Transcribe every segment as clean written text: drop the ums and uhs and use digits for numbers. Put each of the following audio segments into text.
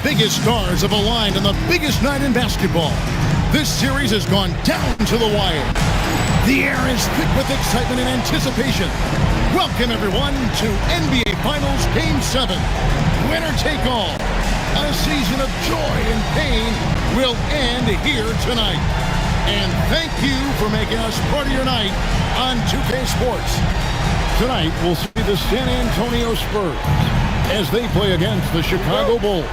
biggest stars have aligned on the biggest night in basketball. This series has gone down to the wire. The air is thick with excitement and anticipation. Welcome, everyone, to NBA Finals Game 7. Winner take all. A season of joy and pain will end here tonight. And thank you for making us part of your night on 2K Sports. Tonight, we'll see the San Antonio Spurs as they play against the Chicago Bulls.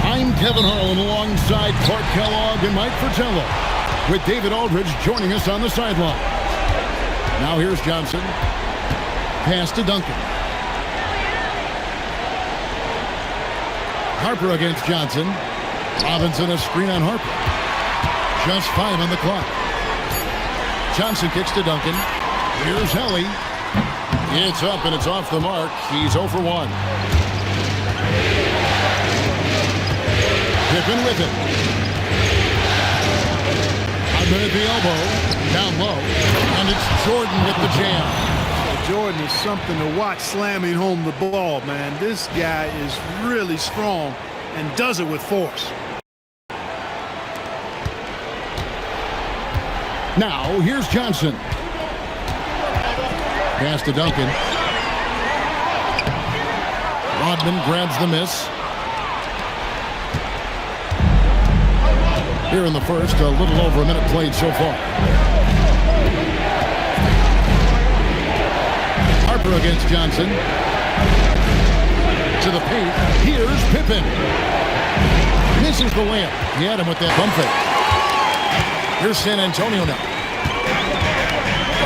I'm Kevin Harlan alongside Clark Kellogg and Mike Fratello, with David Aldridge joining us on the sideline. Now here's Johnson. Pass to Duncan. Harper against Johnson. Robinson a screen on Harper. Just 5 on the clock. Johnson kicks to Duncan. Here's Helly. It's up and it's off the mark. He's 0 for 1. Pippen with it. Up at the elbow. Down low. And it's Jordan with the jam. Jordan is something to watch slamming home the ball, man. This guy is really strong and does it with force. Now, here's Johnson. Pass to Duncan. Rodman grabs the miss. Here in the first, a little over a minute played so far. Harper against Johnson. To the paint. Here's Pippen. Misses the layup. He had him with that bump fake. Here's San Antonio now.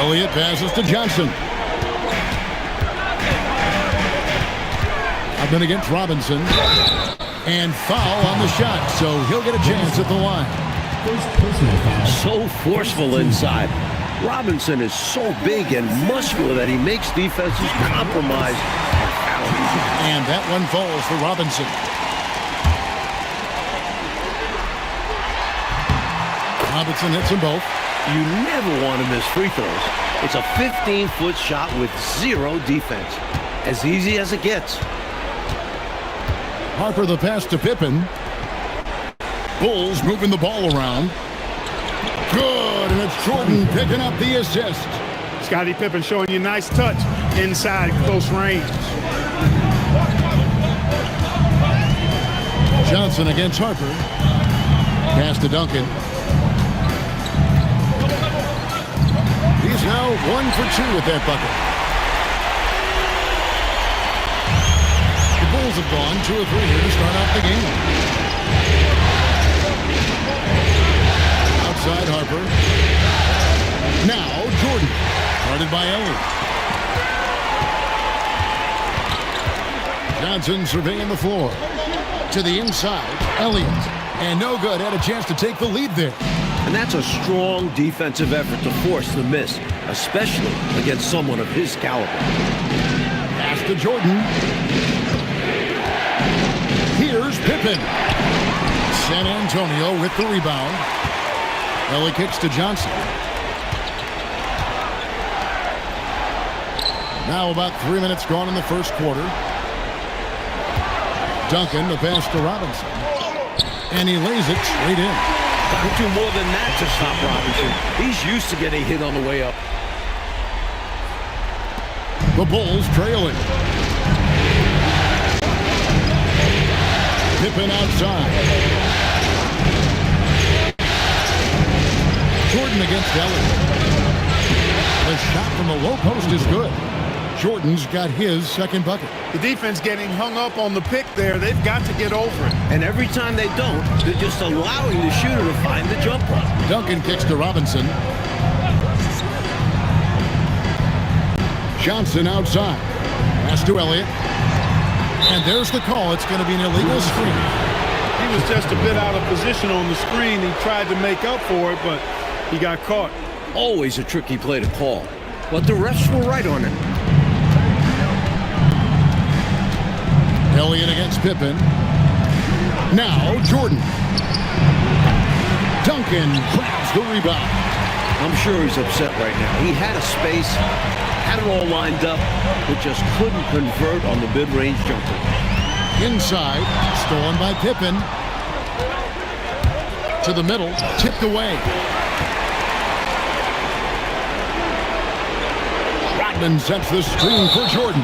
Elliott passes to Johnson. I've been against Robinson. And foul on the shot, so he'll get a chance at the line. So forceful inside. Robinson is so big and muscular that he makes defenses compromise. And that one falls for Robinson. Robinson hits them both. You never want to miss free throws. It's a 15-foot shot with zero defense. As easy as it gets. Harper the pass to Pippen. Bulls moving the ball around. Good, and it's Jordan picking up the assist. Scottie Pippen showing you nice touch inside close range. Johnson against Harper. Pass to Duncan. He's now 1 for 2 with that bucket. The Bulls have gone 2 or 3 here to start off the game. Outside Harper. Now Jordan. Guarded by Elliott. Johnson surveying the floor. To the inside. Elliott. And no good. Had a chance to take the lead there. And that's a strong defensive effort to force the miss, especially against someone of his caliber. Pass to Jordan. Here's Pippen. San Antonio with the rebound. Ellie kicks to Johnson. Now about 3 minutes gone in the first quarter. Duncan, the pass to Robinson. And he lays it straight in. Don't do more than that to stop Robinson. He's used to getting hit on the way up. The Bulls trailing. Pippen outside. Jordan against Elliott. The shot from the low post is good. Jordan's got his second bucket. The defense getting hung up on the pick there. They've got to get over it. And every time they don't, they're just allowing the shooter to find the jumper. Duncan kicks to Robinson. Johnson outside. Pass to Elliott. And there's the call. It's going to be an illegal screen. He was just a bit out of position on the screen. He tried to make up for it, but he got caught. Always a tricky play to call. But the refs were right on it. Elliott against Pippen. Now Jordan. Duncan grabs the rebound. I'm sure he's upset right now. He had a space, had it all lined up, but just couldn't convert on the mid-range jumper. Inside, stolen by Pippen. To the middle, tipped away. Rodman sets the screen for Jordan.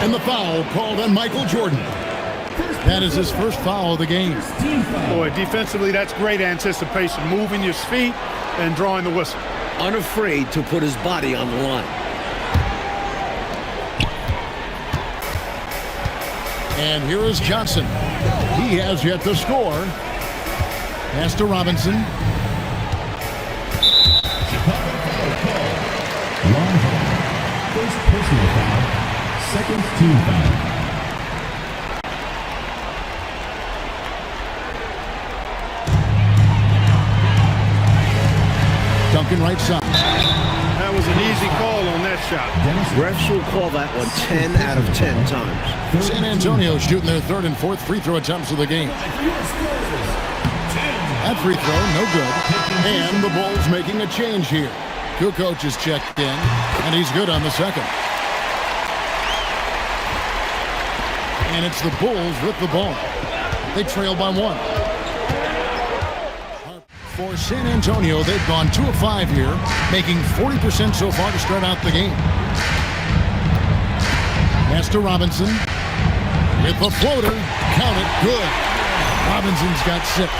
And the foul called on Michael Jordan. That is his first foul of the game. Boy, defensively, that's great anticipation. Moving your feet and drawing the whistle. Unafraid to put his body on the line. And here is Johnson. He has yet to score. Pass to Robinson. Long foul. First personal foul. Second team foul. Duncan right side. That was an easy call on that shot. Refs will call that one 10 out of 10 times. San Antonio shooting their third and fourth free throw attempts of the game. That free throw, no good. And the Bulls making a change here. Kukoc is checked in, and he's good on the second. And it's the Bulls with the ball. They trail by one. For San Antonio, they've gone 2 of 5 here, making 40% so far to start out the game. Pass to Robinson. With the floater. Count it. Good. Robinson's got 6.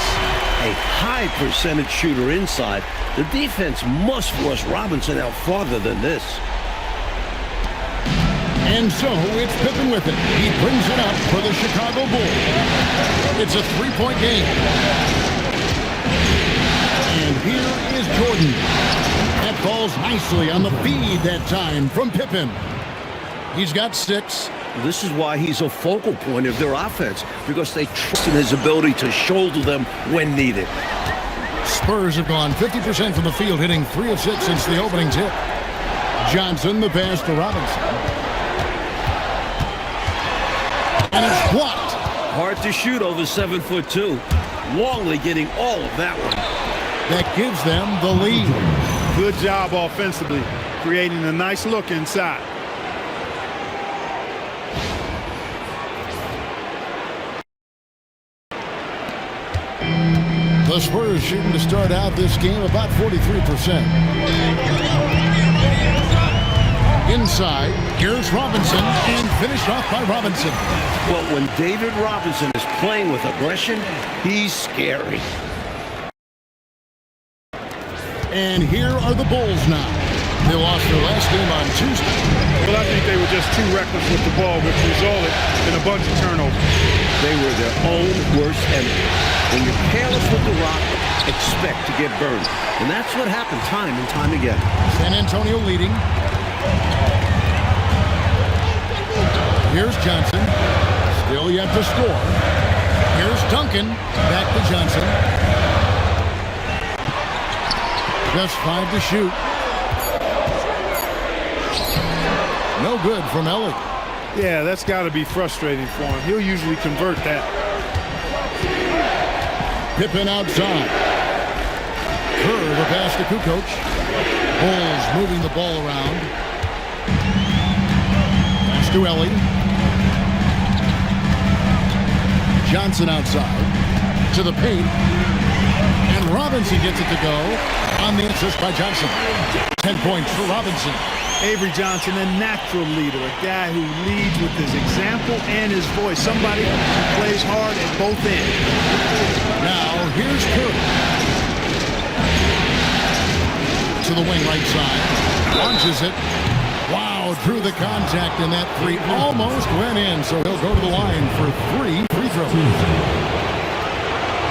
A high percentage shooter inside. The defense must force Robinson out farther than this. And so it's Pippen with it. He brings it up for the Chicago Bulls. It's a 3-point game. And here is Jordan. That falls nicely on the feed that time from Pippen. He's got 6. This is why he's a focal point of their offense, because they trust in his ability to shoulder them when needed. Spurs have gone 50% from the field, hitting 3 of 6 since the opening tip. Johnson, the pass to Robinson. And it's blocked. Hard to shoot over 7'2". Longley getting all of that one. That gives them the lead. Good job offensively, creating a nice look inside. The Spurs shooting to start out this game about 43%. Inside, here's Robinson, and finished off by Robinson. Well, when David Robinson is playing with aggression, he's scary. And here are the Bulls now. They lost their last game on Tuesday. Well, I think they were just too reckless with the ball, which resulted in a bunch of turnovers. They were their own worst enemy. When you're careless with the rock, expect to get burned. And that's what happened time and time again. San Antonio leading. Here's Johnson. Still yet to score. Here's Duncan. Back to Johnson. Just 5 to shoot. No good from Ellie. Yeah, that's got to be frustrating for him. He'll usually convert that. Pippen outside. Kerr, the pass to Kukoc. Bulls moving the ball around. Pass to Ellie. Johnson outside. To the paint. And Robinson gets it to go on the assist by Johnson. 10 points for Robinson. Avery Johnson, a natural leader, a guy who leads with his example and his voice. Somebody who plays hard at both ends. Now, here's Kerr. To the wing right side. Launches it. Wow, drew the contact, and that 3 almost went in, so he'll go to the line for 3 free throws.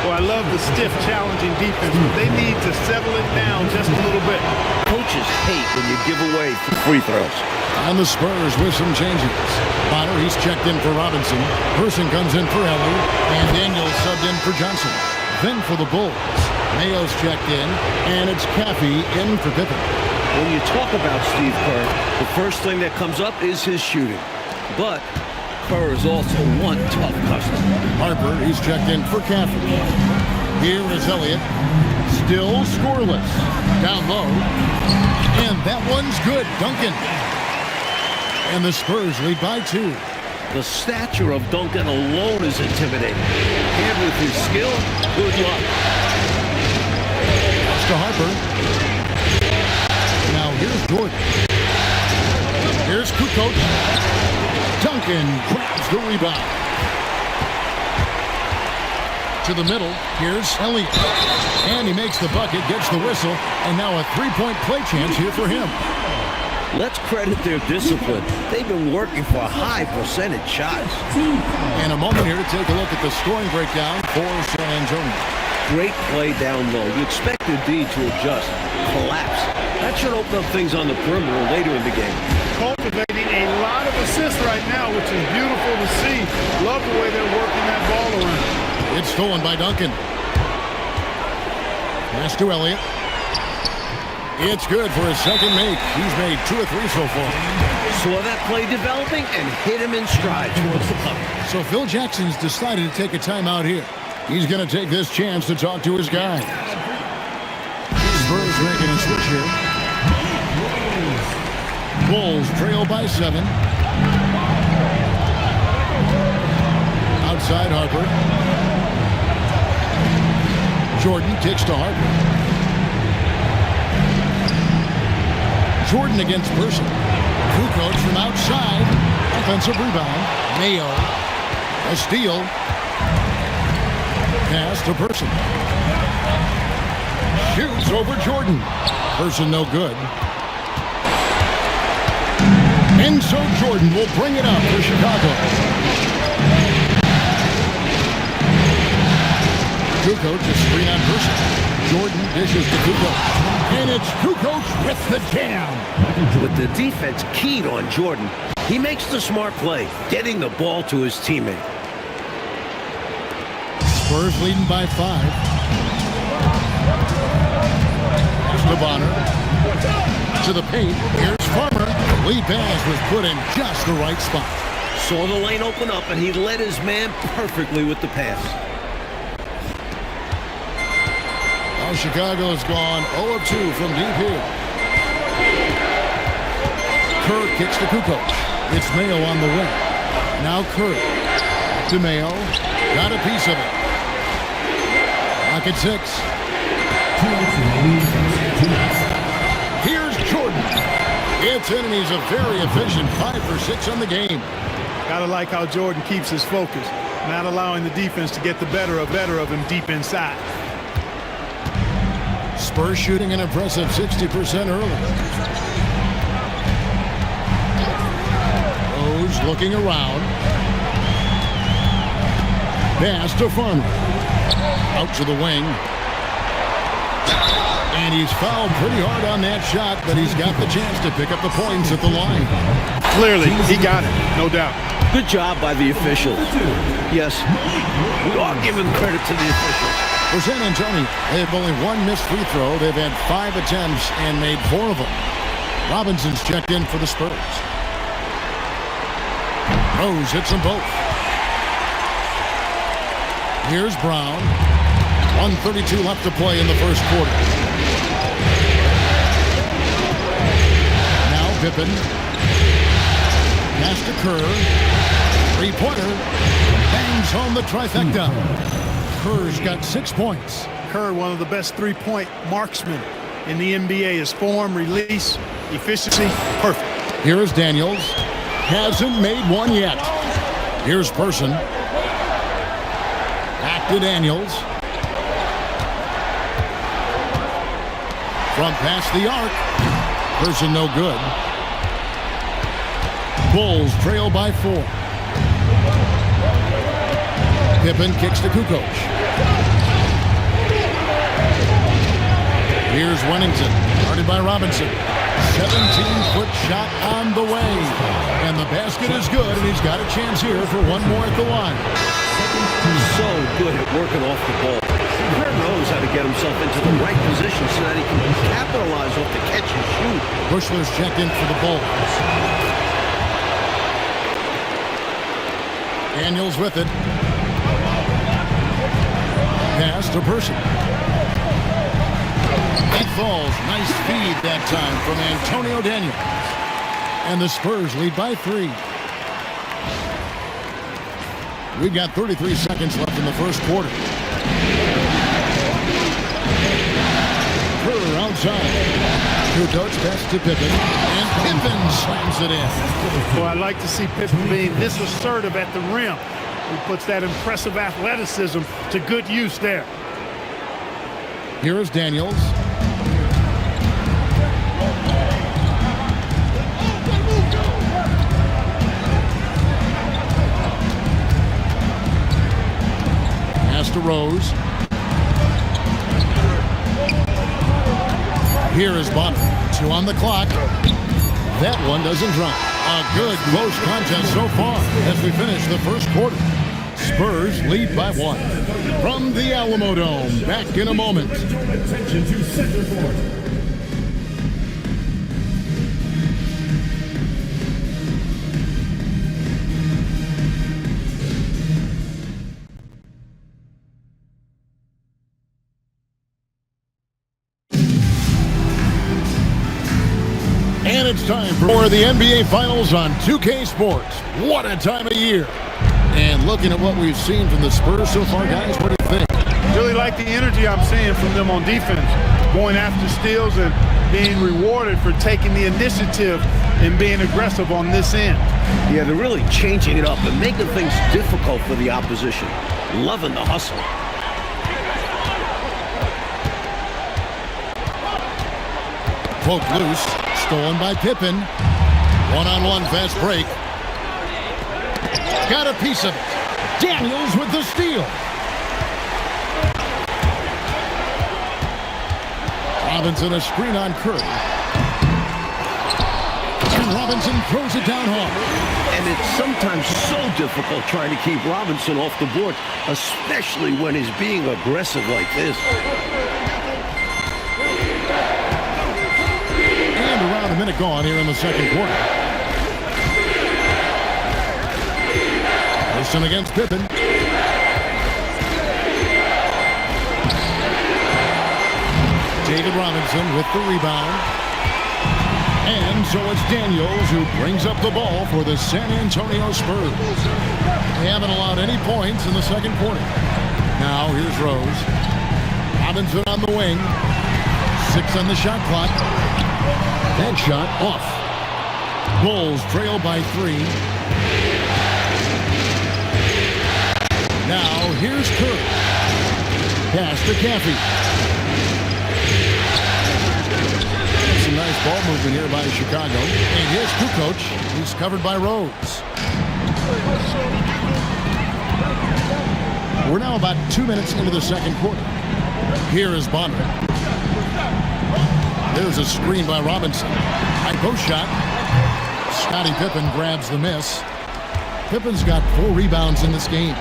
Well, I love the stiff, challenging defense, but they need to settle it down just a little bit. Coaches hate when you give away free throws. And the Spurs with some changes. Bonner, he's checked in for Robinson. Person comes in for Ellie. And Daniels subbed in for Johnson. Then for the Bulls, Mayo's checked in. And it's Caffey in for Pippen. When you talk about Steve Kerr, the first thing that comes up is his shooting. But Kerr is also one tough customer. Harper, he's checked in for Caffey. Here is Elliott. Still scoreless. Down low. And that one's good. Duncan. And the Spurs lead by 2. The stature of Duncan alone is intimidating. And with his skill, good luck. That's to Harper. Now here's Jordan. Here's Kukoc. Duncan grabs the rebound. To the middle, here's Elliott. And he makes the bucket, gets the whistle, and now a three-point play chance here for him. Let's credit their discipline. They've been working for high percentage shots. And a moment here to take a look at the scoring breakdown for San Antonio. Great play down low. You expect the D to adjust, collapse. That should open up things on the perimeter later in the game. Cultivating a lot of assists right now, which is beautiful to see. Love the way they're working that ball around. It's stolen by Duncan. Pass to Elliott. It's good for his second make. He's made 2 or 3 so far. Saw that play developing and hit him in stride towards the cup. So Phil Jackson's decided to take a timeout here. He's going to take this chance to talk to his guys. Spurs making a switch here. Bulls trail by 7. Outside Harper. Jordan kicks to Harper. Jordan against Person. Kukoc from outside. Offensive rebound. Mayo. A steal. Pass to Person. Shoots over Jordan. Person no good. And so Jordan will bring it up for Chicago. Kukoc just screen on Person. Jordan dishes to Kukoc. And it's Kukoc with the jam. With the defense keyed on Jordan, he makes the smart play, getting the ball to his teammate. Spurs leading by 5. To Bonner. To the paint. Here's Farmer. The lead pass was put in just the right spot. Saw the lane open up, and he led his man perfectly with the pass. Now Chicago's gone 0 of 2 from deep here. Kerr kicks to Kukoc. It's Mayo on the wing. Now Kerr. To Mayo. Got a piece of it. Pocket 6. Here's Jordan. It's in, and he's a very efficient 5 for 6 on the game. Gotta like how Jordan keeps his focus, not allowing the defense to get the better of him deep inside. Spurs shooting an impressive 60% early. Rose looking around. Pass to Farmer. Out to the wing. And he's fouled pretty hard on that shot, but he's got the chance to pick up the points at the line. Clearly, he got it, no doubt. Good job by the officials. Yes, we are giving credit to the officials. For San Antonio, they have only 1 missed free throw. They've had 5 attempts and made 4 of them. Robinson's checked in for the Spurs. Rose hits them both. Here's Brown. 1:32 left to play in the first quarter. Now Pippen. Pass to Kerr. 3-pointer. Bangs home the trifecta. Kerr's got 6 points. Kerr, one of the best three-point marksmen in the NBA. His form, release, efficiency, perfect. Here is Daniels. Hasn't made one yet. Here's Person. Back to Daniels. From past the arc. Person no good. Bulls trail by 4. Pippen kicks to Kukoc. Here's Wennington, guarded by Robinson. 17-foot shot on the way. And the basket is good, and he's got a chance here for one more at the line. So good at working off the ball. Kerr knows how to get himself into the right position so that he can capitalize off the catch and shoot. Bushler's checked in for the Bulls. Daniels with it. Pass to Person. It falls. Nice feed that time from Antonio Daniels. And the Spurs lead by 3. We've got 33 seconds left in the first quarter. Kerr outside. Kukoc pass to Pippen, and Pippen slams it in. Well, I like to see Pippen being this assertive at the rim. He puts that impressive athleticism to good use there. Here is Daniels. Pass to Rose. Here is Bonner. 2 on the clock. That one doesn't drop. A good close contest so far as we finish the first quarter. Spurs lead by 1. From the Alamo Dome, back in a moment. Attention to center court. And it's time for the NBA Finals on 2K Sports. What a time of year. And looking at what we've seen from the Spurs so far, guys, what do you think? Really like the energy I'm seeing from them on defense, going after steals and being rewarded for taking the initiative and being aggressive on this end. Yeah, they're really changing it up and making things difficult for the opposition. Loving the hustle. Poked loose, stolen by Pippen. One-on-one fast break. Got a piece of it. Daniels with the steal. Robinson a screen on Curry. And Robinson throws it down hard. And it's sometimes so difficult trying to keep Robinson off the board, especially when he's being aggressive like this. And around a minute gone here in the second quarter. Wilson against Pippen. David Robinson with the rebound. And so it's Daniels who brings up the ball for the San Antonio Spurs. They haven't allowed any points in the second quarter. Now here's Rose. Robinson on the wing. 6 on the shot clock. That shot off. Bulls trail by 3. Now here's Curry. Pass to Caffey. Some nice ball movement here by Chicago. And here's Kukoc. He's covered by Rose. We're now about 2 minutes into the second quarter. Here is Bonner. There's a screen by Robinson. High post shot. Scottie Pippen grabs the miss. Pippen's got 4 rebounds in this game.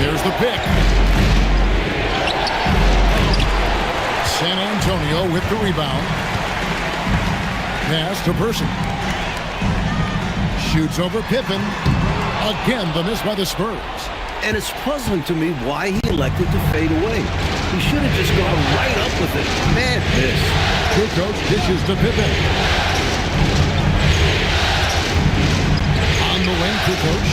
Here's the pick. San Antonio with the rebound. Pass to Person. Shoots over Pippen. Again, the miss by the Spurs. And it's puzzling to me why he elected to fade away. He should have just gone right up with it. Man, miss. Kukoc dishes to Pippen. On the wing, Kukoc.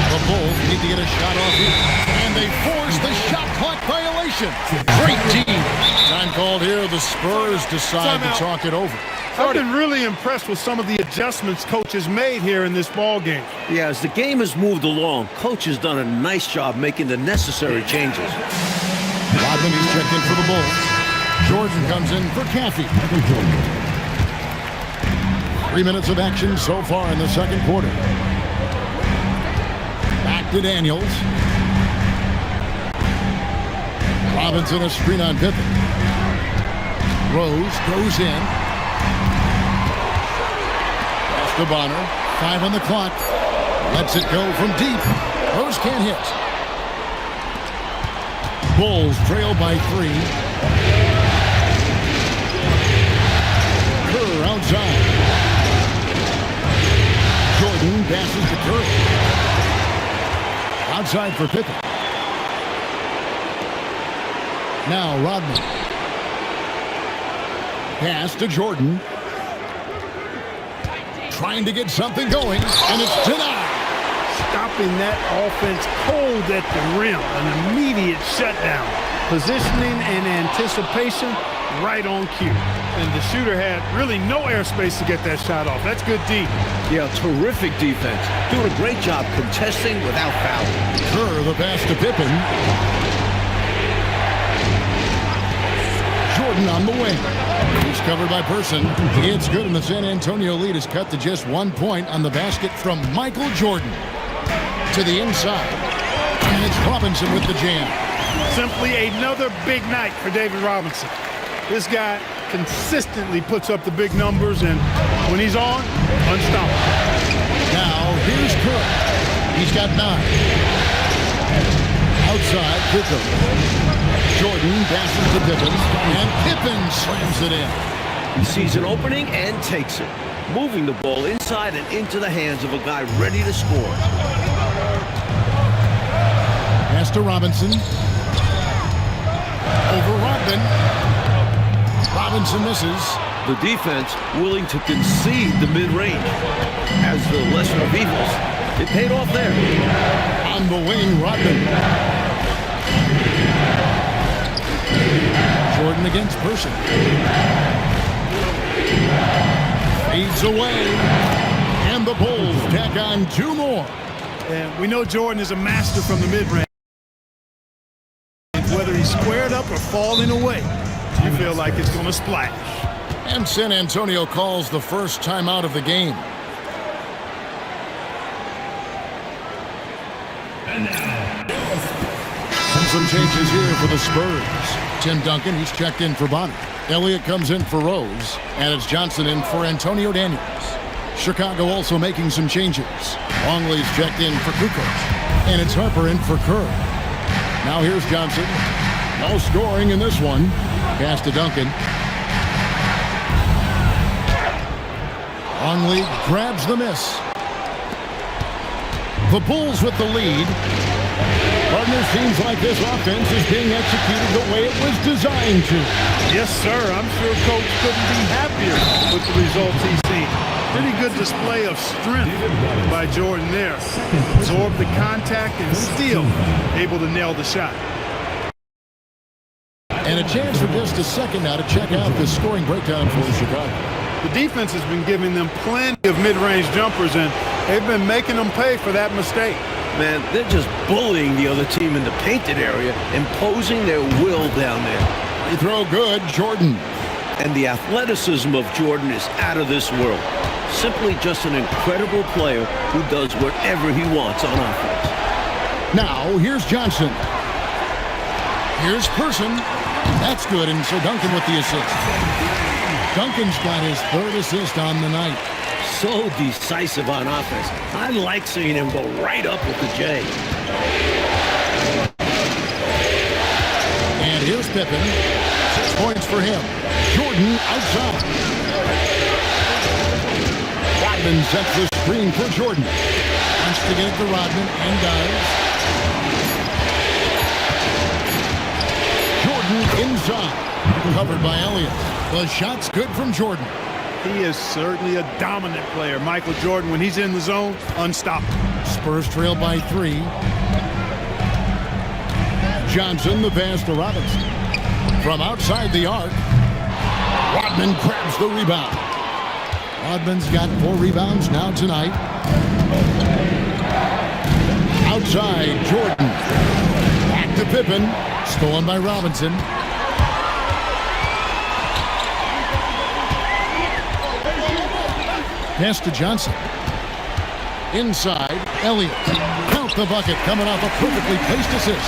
The Bulls need to get a shot off here. And they force the shot clock violation. Great team. Time called here. The Spurs decide to talk it over. I've been really impressed with some of the adjustments Coach has made here in this ball game. Yeah, as the game has moved along, Coach has done a nice job making the necessary changes. Rodman is checked in for the Bulls. Jordan comes in for Caffey. 3 minutes of action so far in the second quarter. Back to Daniels. Robinson a screen on Pippen. Rose goes in. Pass to Bonner. 5 on the clock. Lets it go from deep. Rose can't hit. Bulls trail by 3. Kerr outside. Jordan passes to Curry. Outside for Pippen. Now Rodman. Pass to Jordan. Trying to get something going, and it's denied. Stopping that offense cold at the rim. An immediate shutdown. Positioning and anticipation right on cue. And the shooter had really no airspace to get that shot off. That's good D. Yeah, terrific defense. Doing a great job contesting without fouling. Kerr, the pass to Pippen. Jordan on the wing. He's covered by Person. It's good, and the San Antonio lead is cut to just 1 point on the basket from Michael Jordan. To the inside. And it's Robinson with the jam. Simply another big night for David Robinson. This guy consistently puts up the big numbers, and when he's on, unstoppable. Now, here's Kerr. He's got 9. Outside, Pippen. Jordan passes to Pippen, and Pippen slams it in. He sees an opening and takes it, moving the ball inside and into the hands of a guy ready to score. Pass to Robinson. Over Rodman. Robinson misses. The defense willing to concede the mid-range as the lesser of evils. It paid off there. On the wing, Rodman. Jordan against Person. Fades away. And the Bulls tack on 2 more. And we know Jordan is a master from the mid-range. Whether he's squared up or falling away, you feel like it's going to splash. And San Antonio calls the first timeout of the game. And now, Some changes here for the Spurs. Tim Duncan, he's checked in for Bonner. Elliott comes in for Rose. And it's Johnson in for Antonio Daniels. Chicago also making some changes. Longley's checked in for Kukoc. And it's Harper in for Kerr. Now here's Johnson. No scoring in this one. Pass to Duncan. Longley grabs the miss. The Bulls with the lead. Partner, seems like this offense is being executed the way it was designed to. Yes, sir. I'm sure Coach couldn't be happier with the results he's seen. Pretty good display of strength by Jordan there. Absorbed the contact and still able to nail the shot. And a chance for just a second now to check out the scoring breakdown for Chicago. The defense has been giving them plenty of mid-range jumpers, and they've been making them pay for that mistake. Man, they're just bullying the other team in the painted area, imposing their will down there. Free throw good, Jordan. And the athleticism of Jordan is out of this world. Simply just an incredible player who does whatever he wants on offense. Now, here's Johnson. Here's Person. That's good, and so Duncan with the assist. Duncan's got his 3rd assist on the night. So decisive on offense. I like seeing him go right up with the J. And here's Pippen. 6 points for him. Jordan outside. Rodman sets the screen for Jordan. Wants to get it to Rodman, and does. Jordan inside. Covered by Elliott. The shot's good from Jordan. He is certainly a dominant player. Michael Jordan, when he's in the zone, unstoppable. Spurs trail by 3. Johnson, the pass to Robinson. From outside the arc, Rodman grabs the rebound. Rodman's got 4 rebounds now tonight. Outside, Jordan. Back to Pippen. Stolen by Robinson. Pass to Johnson. Inside, Elliott. Count the bucket, coming off a perfectly placed assist.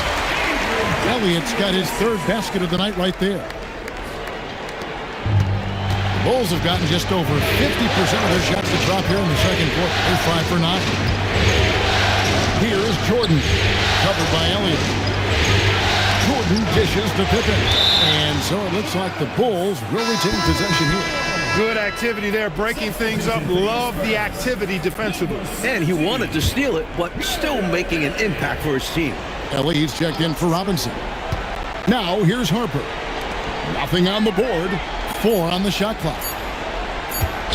Elliott's got his 3rd basket of the night right there. The Bulls have gotten just over 50% of their shots to drop here in the second quarter. They're 5 for 9. Here's Jordan, covered by Elliott. Jordan dishes to Pippen. And so it looks like the Bulls will retain possession here. Good activity there, breaking things up. Love the activity defensively. And he wanted to steal it, but still making an impact for his team. Elliott's checked in for Robinson. Now here's Harper. Nothing on the board. 4 on the shot clock.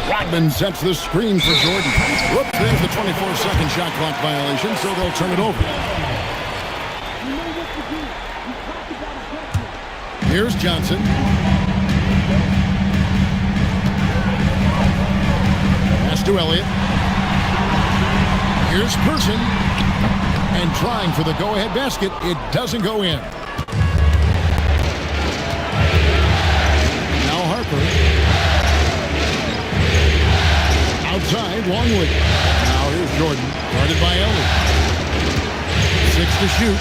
Rodman sets the screen for Jordan. Whoops, there's the 24-second shot clock violation, so they'll turn it over. Here's Johnson. Pass to Elliott. Here's Person. And trying for the go-ahead basket. It doesn't go in. Now Harper. Outside, Longley. Now here's Jordan. Guarded by Elliott. 6 to shoot.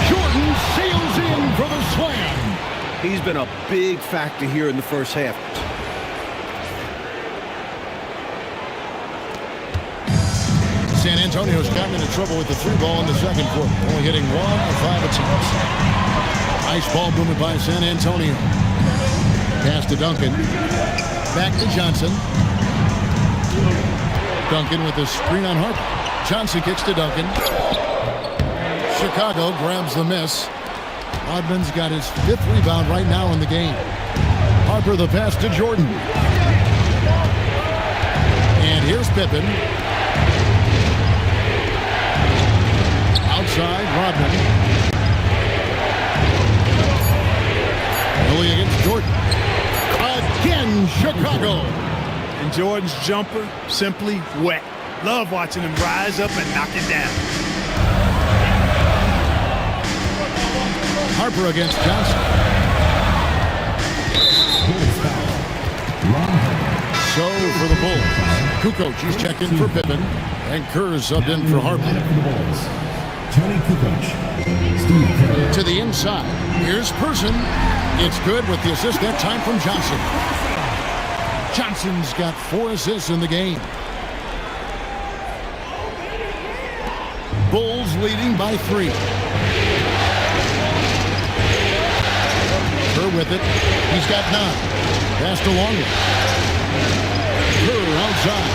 Jordan sails in for the slam. He's been a big factor here in the first half. San Antonio's gotten into trouble with the 3 ball in the second quarter, only hitting 1 of 5 attempts. Nice ball movement by San Antonio. Pass to Duncan. Back to Johnson. Duncan with the screen on Harper. Johnson kicks to Duncan. Chicago grabs the miss. Rodman's got his 5th rebound right now in the game. Harper the pass to Jordan. And here's Pippen. Outside, Rodman. Early against Jordan. Again, Chicago. And Jordan's jumper, simply wet. Love watching him rise up and knock it down. Harper against Johnson. So for the Bulls, Kukoc, he's checked in for Pippen, and Kerr's subbed in for Harper. To the inside. Here's Person. It's good with the assist that time from Johnson. Johnson's got 4 assists in the game. Bulls leading by 3. Kerr with it. He's got 9. Pass to Longley. Kerr outside.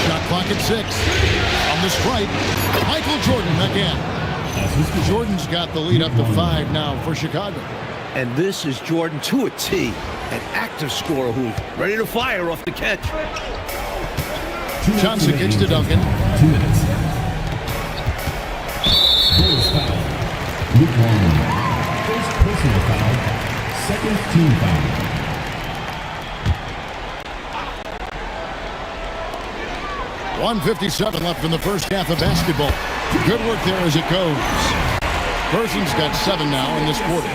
Shot clock at 6. On the strike, Michael Jordan again. Jordan's got the lead up to 5 now for Chicago. And this is Jordan to a T, an active scorer who's ready to fire off the catch. Johnson kicks to Duncan. 2 minutes. First foul. Luke Longley. First personal foul. Second team foul. .157 left in the first half of basketball. Good work there as it goes. Person's got 7 now in this quarter.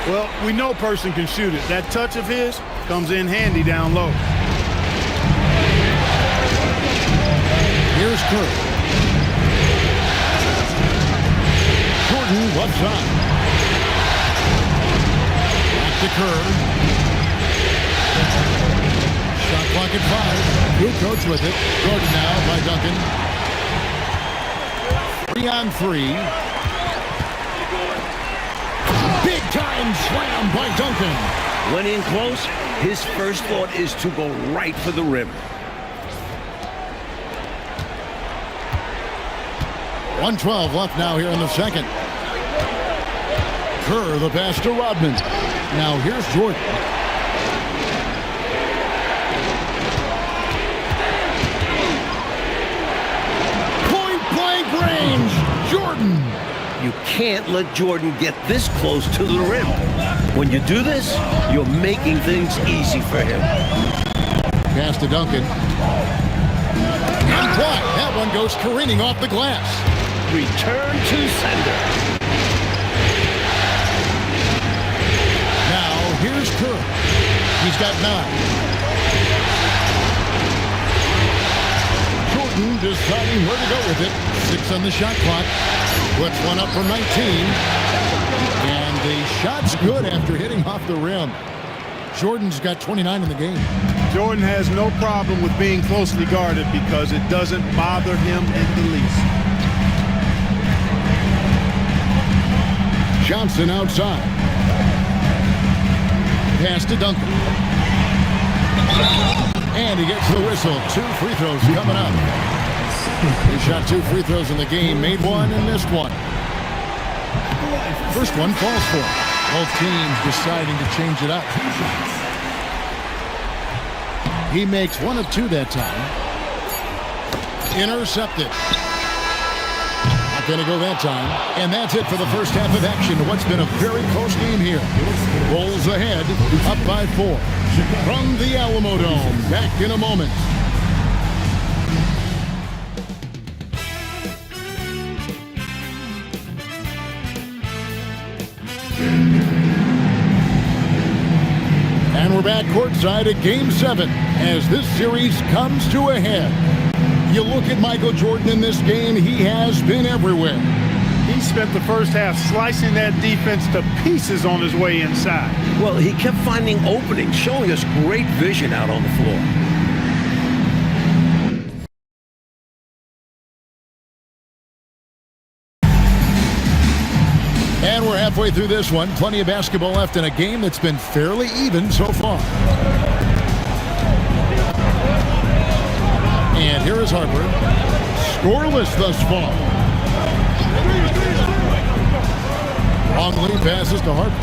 Well, we know Person can shoot it. That touch of his comes in handy down low. Here's Kerr. Jordan left side. Back to Kerr. Shot clock at 5. Kukoc with it. Jordan now by Duncan. 3 on 3. Big time slam by Duncan. When in close, his first thought is to go right for the rim. 1:12 left now here in the second. Kerr the pass to Rodman. Now here's Jordan. Range, Jordan. You can't let Jordan get this close to the rim. When you do this, you're making things easy for him. Pass to Duncan. And blocked. That one goes careening off the glass. Return to sender. Now here's Kerr. He's got 9. Deciding where to go with it. 6 on the shot clock. Puts one up from 19. And the shot's good after hitting off the rim. Jordan's got 29 in the game. Jordan has no problem with being closely guarded because it doesn't bother him in the least. Johnson outside. Pass to Duncan. And he gets the whistle. 2 free throws coming up. He shot 2 free throws in the game, made 1 and missed 1. First one falls for him. Both teams deciding to change it up. He makes one of two that time. Intercepted. Not going to go that time. And that's it for the first half of action. What's been a very close game here. Rolls ahead, up by 4. From the Alamo Dome. Back in a moment. And we're back courtside at Game 7 as this series comes to a head. You look at Michael Jordan in this game, he has been everywhere. He spent the first half slicing that defense to pieces on his way inside. Well, he kept finding openings, showing us great vision out on the floor. And we're halfway through this one. Plenty of basketball left in a game that's been fairly even so far. And here is Harper. Scoreless thus far. Longley passes to Harper.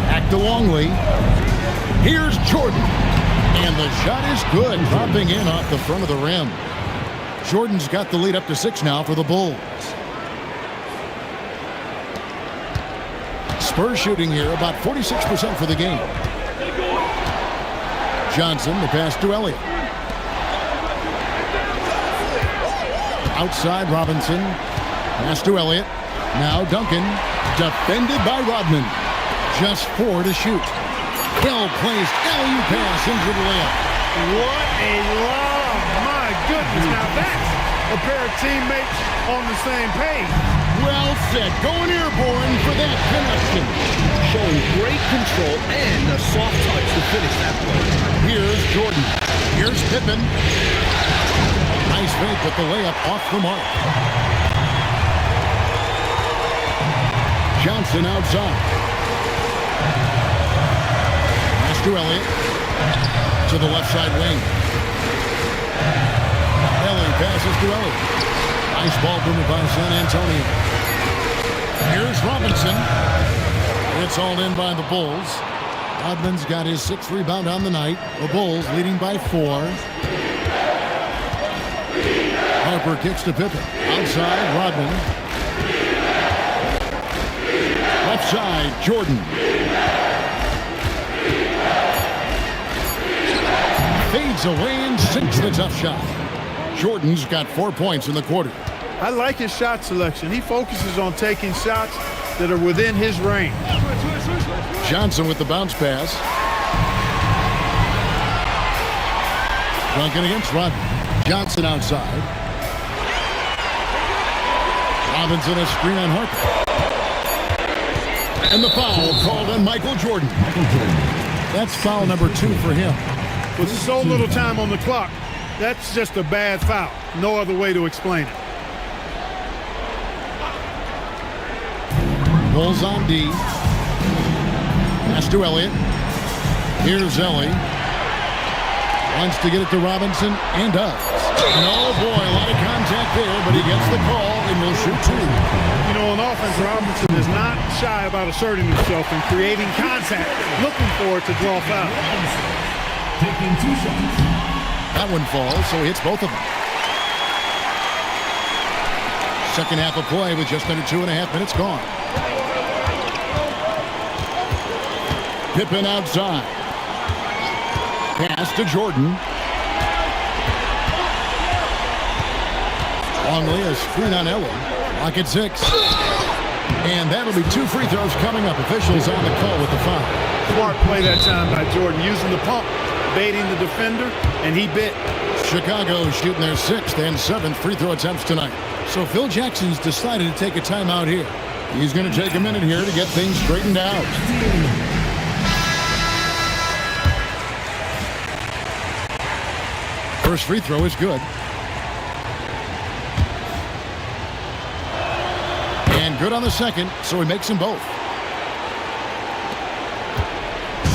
Back to Longley. Here's Jordan. And the shot is good. Dropping in off the front of the rim. Jordan's got the lead up to 6 now for the Bulls. Spurs shooting here about 46% for the game. Johnson, the pass to Elliott. Outside Robinson. Pass to Elliott. Now Duncan. Defended by Rodman. Just 4 to shoot. Well-placed alley-oop pass into the layup. What a lob. My goodness. Now that's a pair of teammates on the same page. Well said. Going airborne for that connection. Showing great control and a soft touch to finish that play. Here's Jordan. Here's Pippen. Nice fake, but the layup off the mark. Johnson outside. Pass to Elliott. To the left side wing. Elliott passes to Elliott. Nice ball movement by San Antonio. Here's Robinson. It's all in by the Bulls. Rodman's got his 6th rebound on the night. The Bulls leading by 4. Harper kicks to Pippen. Outside, Rodman. Left side, Jordan. Fades away and sinks the tough shot. Jordan's got 4 points in the quarter. I like his shot selection. He focuses on taking shots that are within his range. Johnson with the bounce pass. Duncan against Rodman. Johnson outside. Robinson a screen on Harper. And the foul called on Michael Jordan. That's foul number 2 for him. With so little time on the clock, that's just a bad foul. No other way to explain it. Bulls on D. Pass to Elliott. Here's Ellie. Wants to get it to Robinson and does. And oh boy, a lot of contact there, but he gets the call and will shoot 2. You know, on offense, Robinson is not shy about asserting himself and creating contact, looking for it to draw foul. Taking 2 shots. That one falls, so he hits both of them. Second half of play with just under 2.5 minutes gone. Pippen outside. Pass to Jordan. Longley a screen on Ellie. Lock at 6. And that'll be 2 free throws coming up. Officials on the call with the foul. Smart play that time by Jordan, using the pump, baiting the defender, and he bit. Chicago shooting their 6th and 7th free throw attempts tonight. So Phil Jackson's decided to take a timeout here. He's going to take a minute here to get things straightened out. First free throw is good. And good on the second, so he makes them both.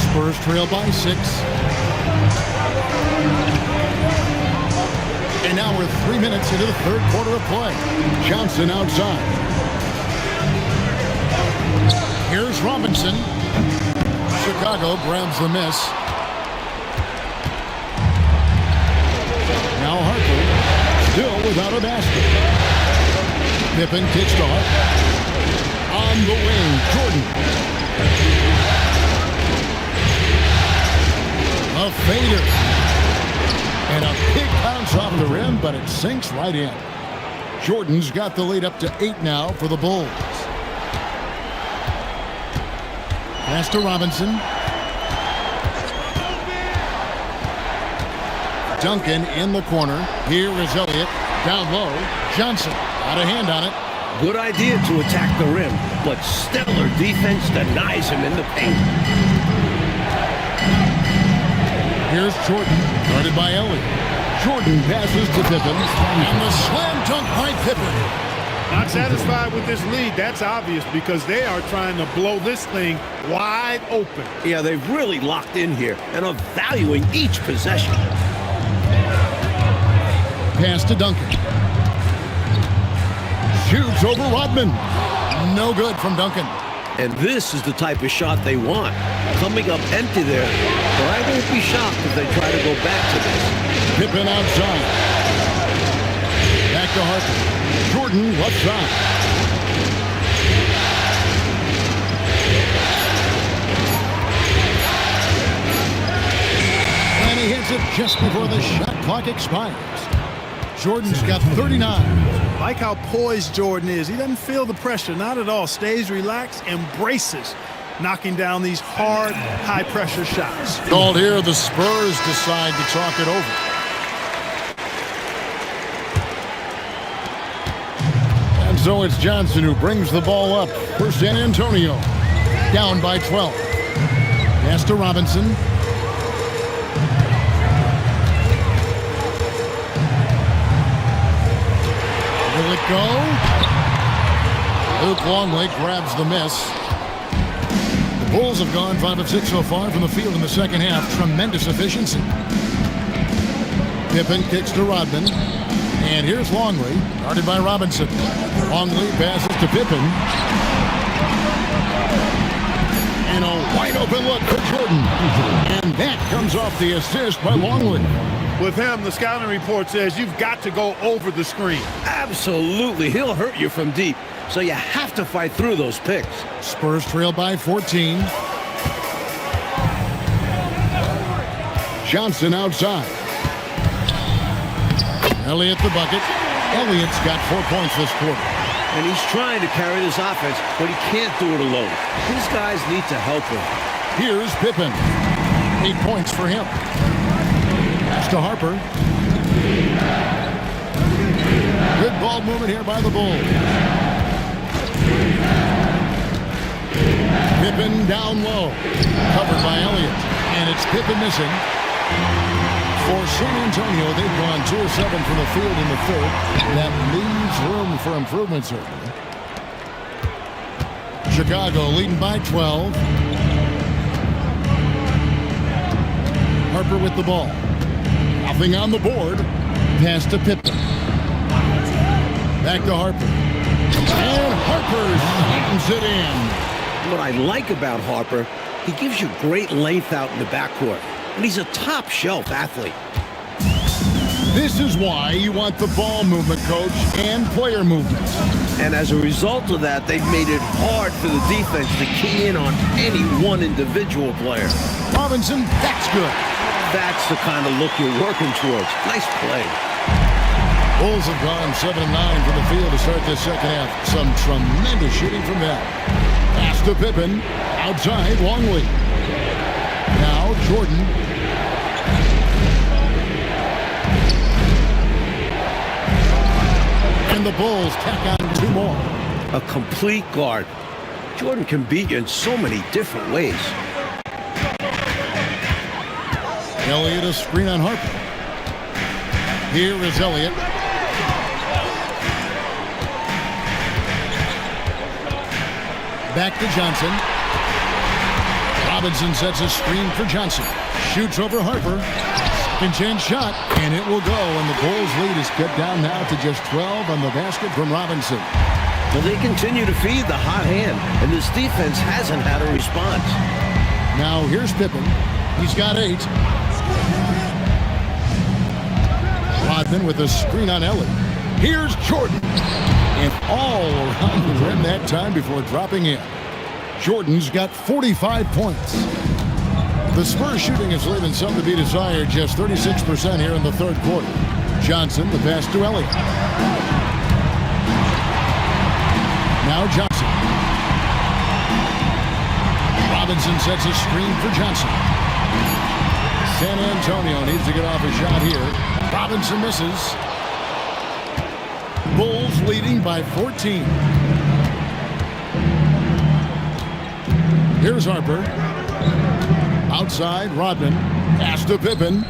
Spurs trail by 6. And now we're 3 minutes into the third quarter of play. Johnson outside. Here's Robinson. Chicago grabs the miss. Now Harper, still without a basket. Pippen kicks to Harper. On the wing, Jordan. A fader. And a big bounce off the rim, but it sinks right in. Jordan's got the lead up to 8 now for the Bulls. Pass to Robinson. Duncan in the corner. Here is Elliott. Down low. Johnson out of hand on it. Good idea to attack the rim, but stellar defense denies him in the paint. Here's Jordan, guarded by Elliott. Jordan passes to Pippen, and the slam dunk by Pippen. Not satisfied with this lead. That's obvious because they are trying to blow this thing wide open. Yeah, they've really locked in here and are valuing each possession. Pass to Duncan. Shoots over Rodman. No good from Duncan. And this is the type of shot they want. Coming up empty there, but I won't be shocked if they try to go back to this. Pippen outside. Back to Harper. Jordan left side. And he hits it just before the shot clock expires. Jordan's got 39. Like how poised Jordan is. He doesn't feel the pressure, not at all. Stays relaxed, embraces knocking down these hard, high-pressure shots. Called here, the Spurs decide to talk it over. And so it's Johnson who brings the ball up for San Antonio. Down by 12. Pass to Robinson. Will it go? Luke Longley grabs the miss. The Bulls have gone 5 of 6 so far from the field in the second half. Tremendous efficiency. Pippen kicks to Rodman. And here's Longley, guarded by Robinson. Longley passes to Pippen. And a wide open look for Jordan. And that comes off the assist by Longley. With him, the scouting report says you've got to go over the screen. Absolutely. He'll hurt you from deep. So you have to fight through those picks. Spurs trail by 14. Johnson outside. Elliott the bucket. Elliott's got 4 points this quarter. And he's trying to carry this offense, but he can't do it alone. These guys need to help him. Here's Pippen. 8 points for him. Pass to Harper. Good ball movement here by the Bulls. Pippen down low. Covered by Elliott. And it's Pippen missing. For San Antonio, they've gone 2 of 7 from the field in the third. That leaves room for improvement, certainly. Chicago leading by 12. Harper with the ball. Nothing on the board. Pass to Pippen. Back to Harper. And Harper slams it in. What I like about Harper, he gives you great length out in the backcourt. And he's a top-shelf athlete. This is why you want the ball movement, coach, and player movement. And as a result of that, they've made it hard for the defense to key in on any one individual player. Robinson, that's good. That's the kind of look you're working towards. Nice play. Bulls have gone 7 of 9 from the field to start this second half. Some tremendous shooting from them. Pass to Pippen. Outside, Longley. Now Jordan. And the Bulls tack on 2 more. A complete guard. Jordan can beat you in so many different ways. Elliott a screen on Harper. Here is Elliott. Back to Johnson. Robinson sets a screen for Johnson. Shoots over Harper. Second chance shot, and it will go. And the Bulls lead is cut down now to just 12 on the basket from Robinson. Well, they continue to feed the hot hand, and this defense hasn't had a response. Now here's Pippen. He's got 8. Rodman with a screen on Ellie. Here's Jordan. And all around the rim that time before dropping in. Jordan's got 45 points. The Spurs shooting is leaving some to be desired, just 36% here in the third quarter. Johnson, the pass to Elliott. Now Johnson. Robinson sets a screen for Johnson. San Antonio needs to get off a shot here. Robinson misses. Bulls leading by 14. Here's Harper. Outside, Rodman. Pass to Pippen.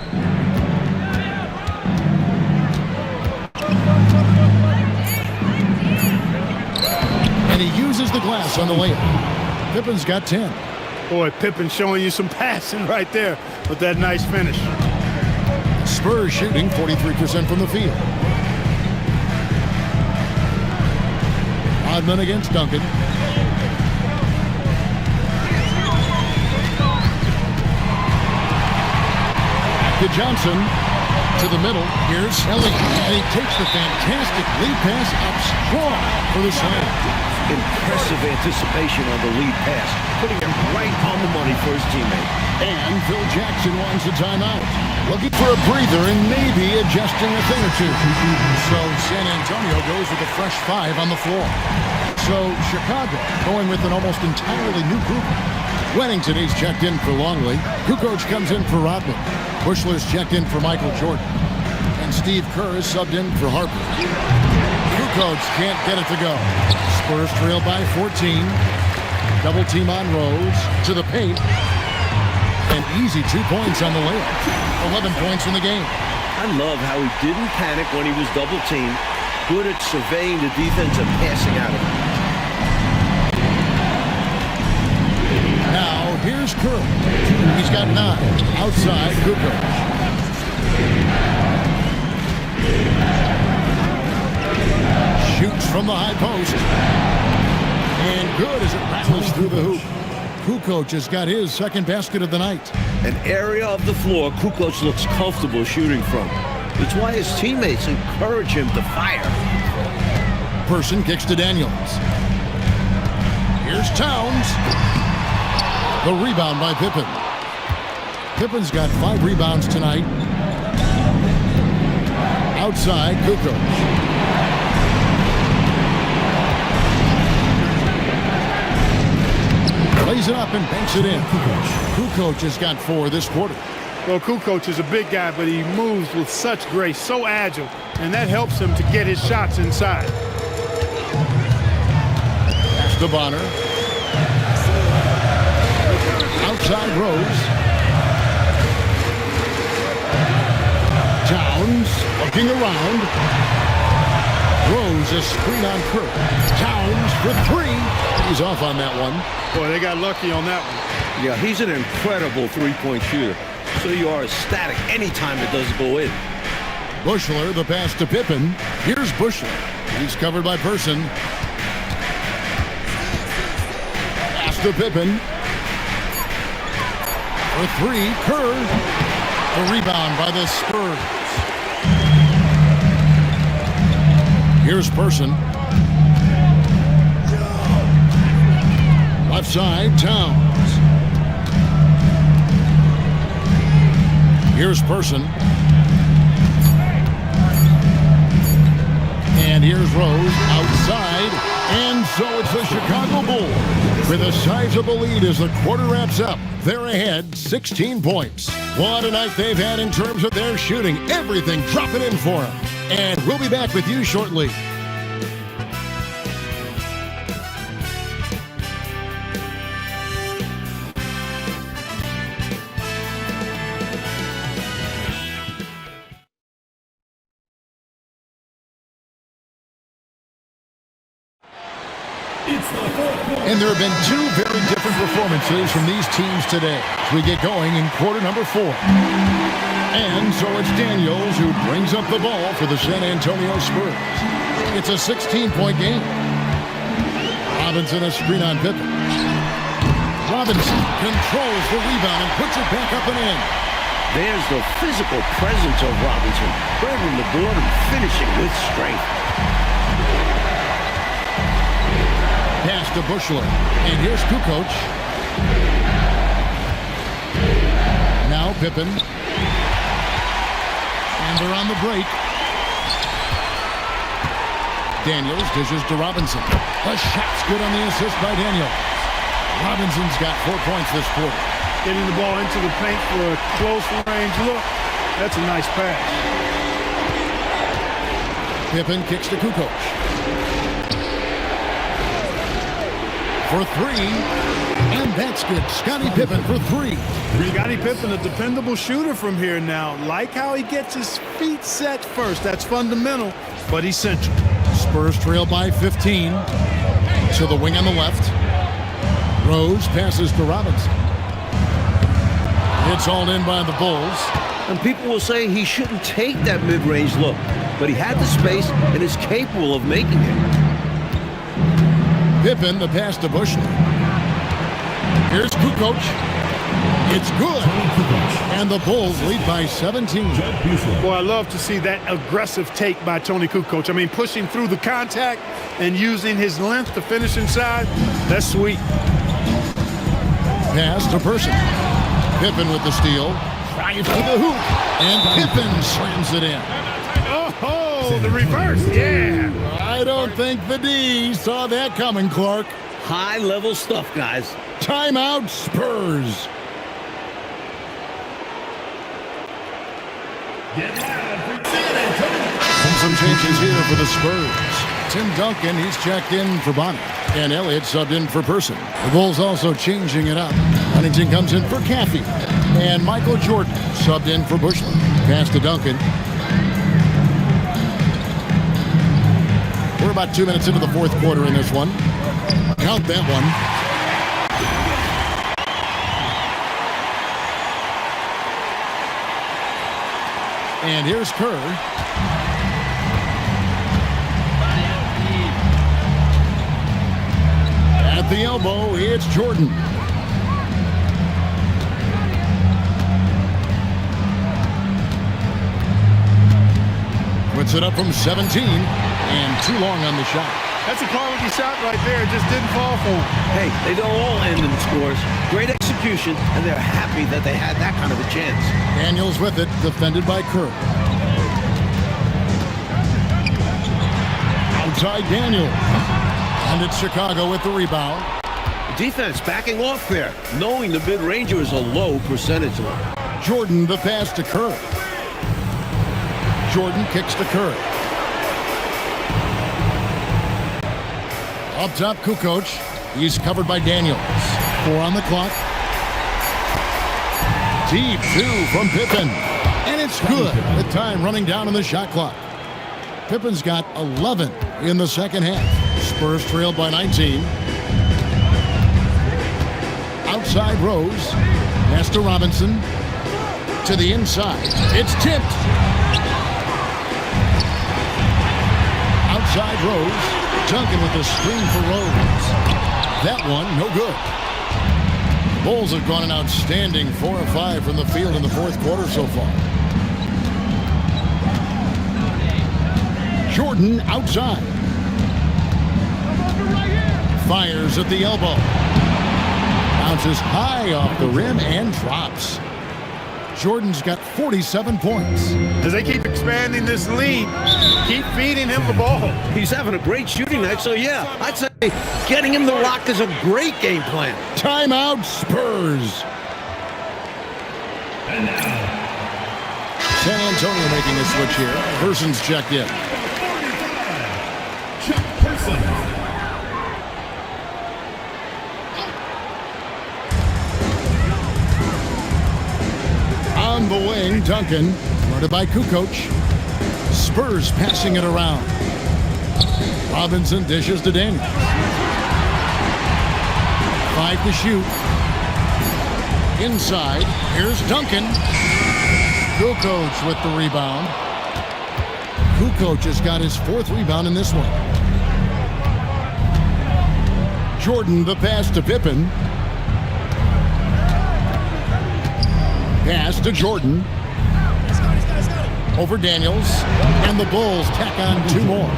And he uses the glass on the layup. Pippen's got 10. Boy, Pippen showing you some passing right there with that nice finish. Spurs shooting 43% from the field. Rodman against Duncan. To Johnson. To the middle. Here's Ellie. And he takes the fantastic lead pass up strong for the slam. Impressive anticipation on the lead pass, putting him right on the money for his teammate. And Phil Jackson wants a timeout. Looking for a breather and maybe adjusting a thing or two. So San Antonio goes with a fresh 5 on the floor. So Chicago going with an almost entirely new group. Wennington is checked in for Longley. Kukoc comes in for Rodman. Bushler's checked in for Michael Jordan. And Steve Kerr is subbed in for Harper. Kukoc can't get it to go. Spurs trail by 14. Double team on Rose. To the paint. An easy 2 points on the layup. 11 points in the game. I love how he didn't panic when he was double teamed. Good at surveying the defense and passing out of it. Now here's Kerr. He's got 9. Outside, Kukoc. Shoots from the high post. And good as it rattles through the hoop. Kukoc has got his second basket of the night. An area of the floor Kukoc looks comfortable shooting from. It's why his teammates encourage him to fire. Person kicks to Daniels. Here's Towns. The rebound by Pippen. Pippen's got 5 rebounds tonight. Outside, Kukoc. Lays it up and banks it in. Kukoc has got 4 this quarter. Well, Kukoc is a big guy, but he moves with such grace, so agile, and that helps him to get his shots inside. Pass to Bonner. Outside Rose. Towns looking around. Rose a screen on Kerr. Towns for 3. He's off on that one. Boy, they got lucky on that one. Yeah, he's an incredible three-point shooter. So you are ecstatic anytime it doesn't go in. Bushler, the pass to Pippen. Here's Bushler. He's covered by Person. Pass to Pippen. For 3, Kerr. The rebound by the Spurs. Here's Person. Left side, Towns. Here's Person. And here's Rose outside. And so it's the Chicago Bulls with a sizable lead as the quarter wraps up. They're ahead 16 points. What a night they've had in terms of their shooting. Everything dropping in for them. And we'll be back with you shortly. And there have been 2 very different performances from these teams today as we get going in quarter number 4. And so it's Daniels who brings up the ball for the San Antonio Spurs. It's a 16-point game. Robinson a screen on Pippen. Robinson controls the rebound and puts it back up and in. There's the physical presence of Robinson, grabbing the board and finishing with strength. Pass to Bushler, and here's Kukoc. Now Pippen. And they're on the break. Daniels dishes to Robinson. The shot's good on the assist by Daniels. Robinson's got 4 points this quarter. Getting the ball into the paint for a close range look. That's a nice pass. Pippen kicks to Kukoc. For three. And that's good. Scottie Pippen for three. Scottie Pippen, a dependable shooter from here now. Like how he gets his feet set first. That's fundamental, but essential. Spurs trail by 15. To the wing on the left. Rose passes to Robinson. It's all in by the Bulls. And people will say he shouldn't take that mid-range look, but he had the space and is capable of making it. Pippen, the pass to Bushler. Here's Kukoc. It's good. And the Bulls lead by 17. Boy, I love to see that aggressive take by Tony Kukoc. I mean, pushing through the contact and using his length to finish inside. That's sweet. Pass to Person. Pippen with the steal. Drive to the hoop. And Pippen slams it in. Oh, the reverse. Yeah. I don't think the D saw that coming, Clark. High-level stuff, guys. Timeout, Spurs. Some changes here for the Spurs. Tim Duncan, he's checked in for Bonnie. And Elliott subbed in for Person. The Bulls also changing it up. Huntington comes in for Caffey. And Michael Jordan subbed in for Bushler. Pass to Duncan. We're about 2 minutes into the fourth quarter in this one. Count that one. And here's Kerr. At the elbow, it's Jordan. Puts it up from 17, and too long on the shot. That's a quality shot right there. It just didn't fall for him. Hey, they don't all end in scores. Great execution, and they're happy that they had that kind of a chance. Daniels with it, defended by Kerr. Outside Daniels. And it's Chicago with the rebound. Defense backing off there, knowing the mid-ranger is a low percentage one. Jordan, the pass to Kerr. Jordan kicks to Kerr. Up top, Kukoc. He's covered by Daniels. 4 on the clock. Deep 2 from Pippen. And it's good. The time running down on the shot clock. Pippen's got 11 in the second half. Spurs trailed by 19. Outside Rose. Pass to Robinson. To the inside. It's tipped. Outside Rose. Duncan with the screen for Rose. That one, no good. Bulls have gone an outstanding 4 of 5 from the field in the fourth quarter so far. Jordan outside. Fires at the elbow. Bounces high off the rim and drops. Jordan's got 47 points. As they keep expanding this lead, keep feeding him the ball. He's having a great shooting night, so yeah, I'd say getting him the rock is a great game plan. Timeout, Spurs. And now, San Antonio making a switch here. Person's checked in. Chuck Person. On the wing, Duncan, guarded by Kukoc. Spurs passing it around. Robinson dishes to Daniels. 5 to shoot. Inside, here's Duncan. Kukoc with the rebound. Kukoc has got his 4th rebound in this one. Jordan, the pass to Pippen. Pass to Jordan. Over Daniels. And the Bulls tack on 2 more.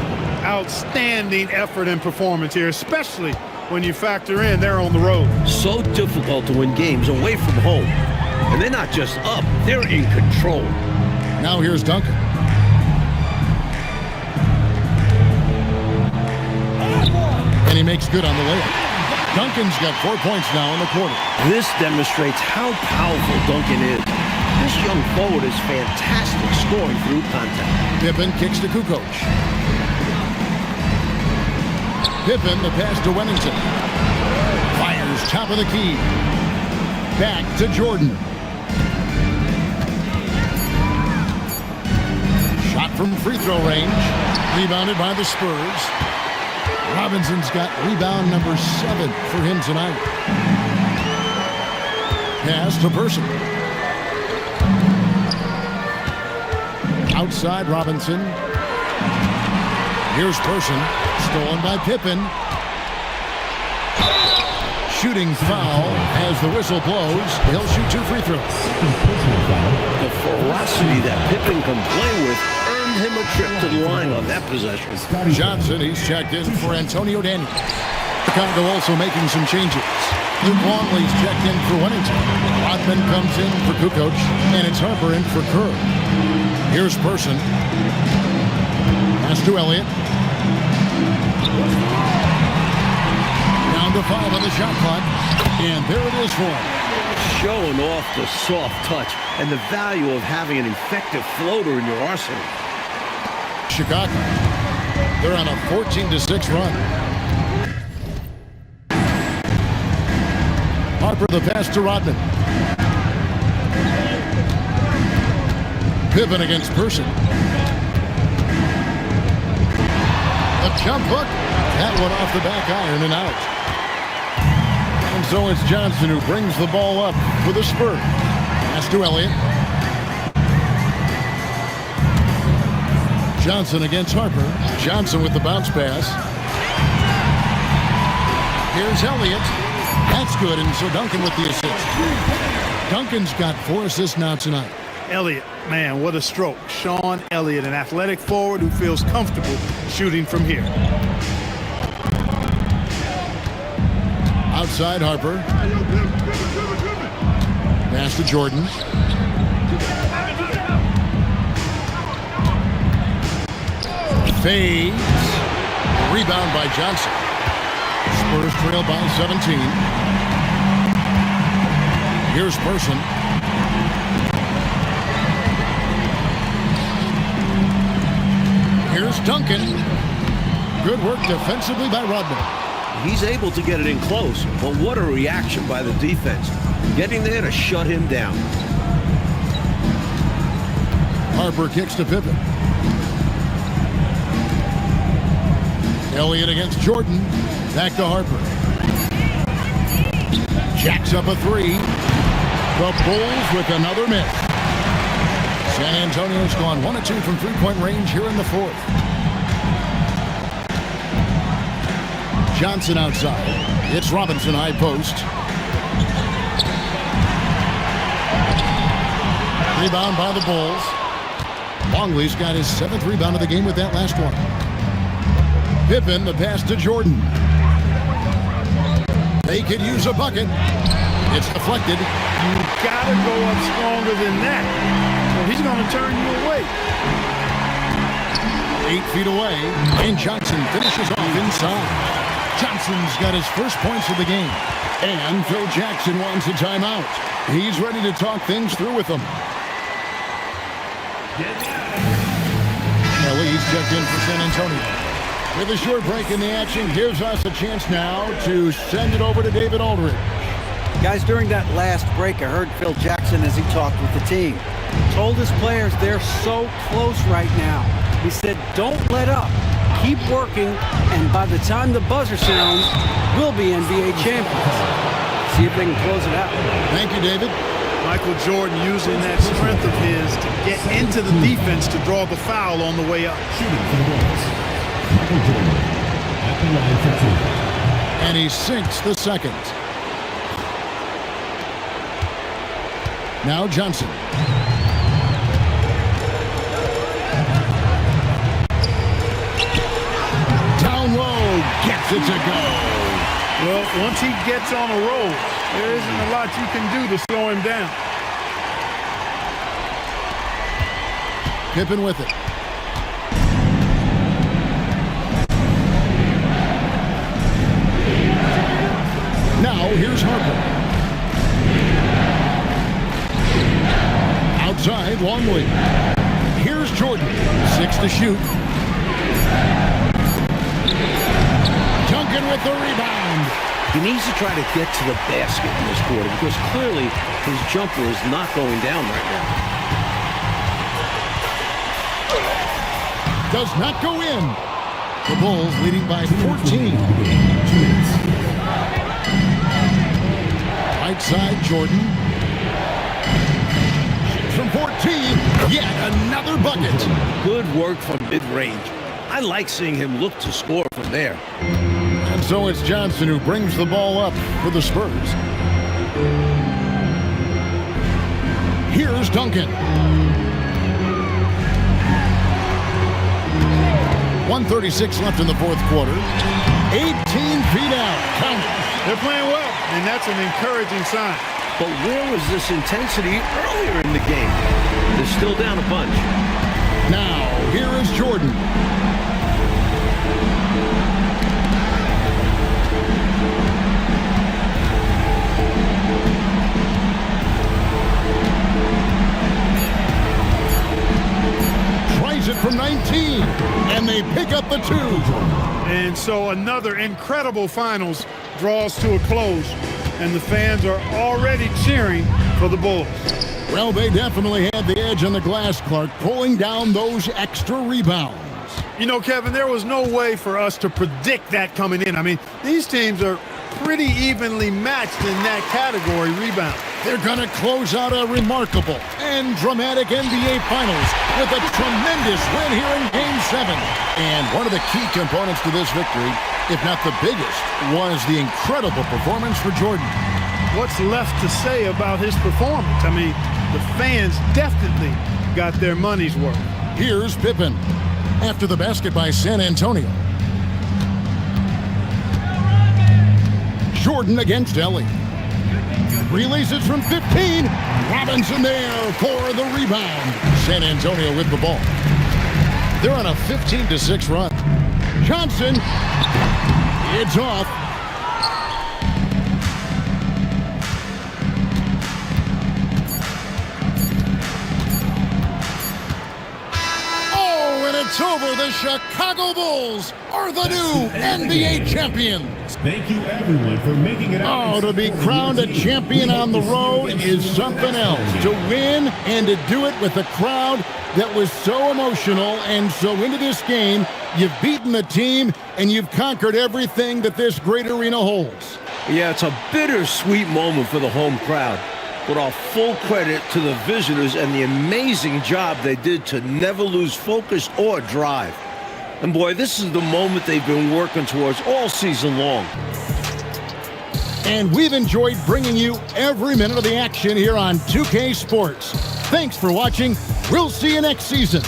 Outstanding effort and performance here, especially when you factor in they're on the road. So difficult to win games away from home. And they're not just up, they're in control. Now here's Duncan. And he makes good on the layup. Duncan's got 4 points now in the quarter. This demonstrates how powerful Duncan is. This young forward is fantastic scoring through contact. Pippen kicks to Kukoc. Pippen, the pass to Wennington. Fires top of the key. Back to Jordan. Shot from free throw range. Rebounded by the Spurs. Robinson's got rebound number 7 for him tonight. Pass to Person. Outside Robinson. Here's Person. Stolen by Pippen. Shooting foul as the whistle blows. He'll shoot 2 free throws. The ferocity that Pippen can play with earned him a trip to the line on that possession. Johnson, he's checked in for Antonio Daniels. Chicago also making some changes. Luke Longley's checked in for Wennington. Rodman comes in for Kukoc, and it's Harper in for Kerr. Here's Person. Pass to Elliott. Down to 5 on the shot clock, and there it is for him. Showing off the soft touch and the value of having an effective floater in your arsenal. Chicago, they're on a 14-6 run. Harper the pass to Rodman. Pippen against Person. A jump hook. That one off the back iron and out. And so it's Johnson who brings the ball up for the Spurs. Pass to Elliott. Johnson against Harper. Johnson with the bounce pass. Here's Elliott. That's good, and so Duncan with the assist. Duncan's got 4 assists now tonight. Elliott, man, what a stroke. Sean Elliott, an athletic forward who feels comfortable shooting from here. Outside Harper. Pass to Jordan. Fades. Rebound by Johnson. Spurs trail by 17. Here's Person. Here's Duncan. Good work defensively by Rodman. He's able to get it in close, but what a reaction by the defense. Getting there to shut him down. Harper kicks to Pippen. Elliott against Jordan. Back to Harper. Jacks up a 3. The Bulls with another miss. San Antonio's gone 1 of 2 from three-point range here in the 4th. Johnson outside. It's Robinson high post. Rebound by the Bulls. Longley's got his 7th rebound of the game with that last one. Pippen, the pass to Jordan. They could use a bucket. It's deflected. You've got to go up stronger than that. So he's going to turn you away. 8 feet away, and Johnson finishes off inside. Johnson's got his first points of the game. And Phil Jackson wants a timeout. He's ready to talk things through with them. Lee's checked in for San Antonio. With a short break in the action, gives us a chance now to send it over to David Aldridge. Guys, during that last break, I heard Phil Jackson as he talked with the team. Told his players they're so close right now. He said, don't let up. Keep working, and by the time the buzzer sounds, we'll be NBA champions. See if they can close it out. Thank you, David. Michael Jordan using that strength of his to get into the defense to draw the foul on the way up. Shooting for the Bulls. Michael Jordan at the line for 2. And he sinks the second. Now Johnson. Down low, gets it to go. Well, once he gets on a roll, there isn't a lot you can do to slow him down. Pippen with it. Now here's Harper. Outside, Longley. Here's Jordan. 6 to shoot. Duncan with the rebound. He needs to try to get to the basket in this quarter because clearly his jumper is not going down right now. Does not go in. The Bulls leading by 14. Right side, Jordan. Shoots from 14. Yet another bucket. Good work from mid-range. I like seeing him look to score from there. And so it's Johnson who brings the ball up for the Spurs. Here's Duncan. 1:36 left in the fourth quarter. 18 feet out. Count. They're playing well, and that's an encouraging sign. But where was this intensity earlier in the game? They're still down a bunch. Now, here is Jordan. Tries it from 19, and they pick up the 2. And so another incredible finals draws to a close, and the fans are already cheering for the Bulls. Well, they definitely had the edge on the glass, Clark, pulling down those extra rebounds. You know, Kevin, there was no way for us to predict that coming in. I mean, these teams are pretty evenly matched in that category, rebound. They're going to close out a remarkable and dramatic NBA Finals with a tremendous win here in Game 7. And one of the key components to this victory, if not the biggest, was the incredible performance for Jordan. What's left to say about his performance? I mean, the fans definitely got their money's worth. Here's Pippen after the basket by San Antonio. Jordan against Ellie. Releases from 15. Robinson there for the rebound. San Antonio with the ball. They're on a 15-6 run. Johnson. It's off. It's over. The Chicago Bulls are the new NBA champions. Thank you, everyone, for making it out. Oh, to be crowned a champion on the road is something else. To win and to do it with a crowd that was so emotional and so into this game, you've beaten the team and you've conquered everything that this great arena holds. Yeah, it's a bittersweet moment for the home crowd. But all full credit to the visitors and the amazing job they did to never lose focus or drive. And boy, this is the moment they've been working towards all season long. And we've enjoyed bringing you every minute of the action here on 2K Sports. Thanks for watching. We'll see you next season.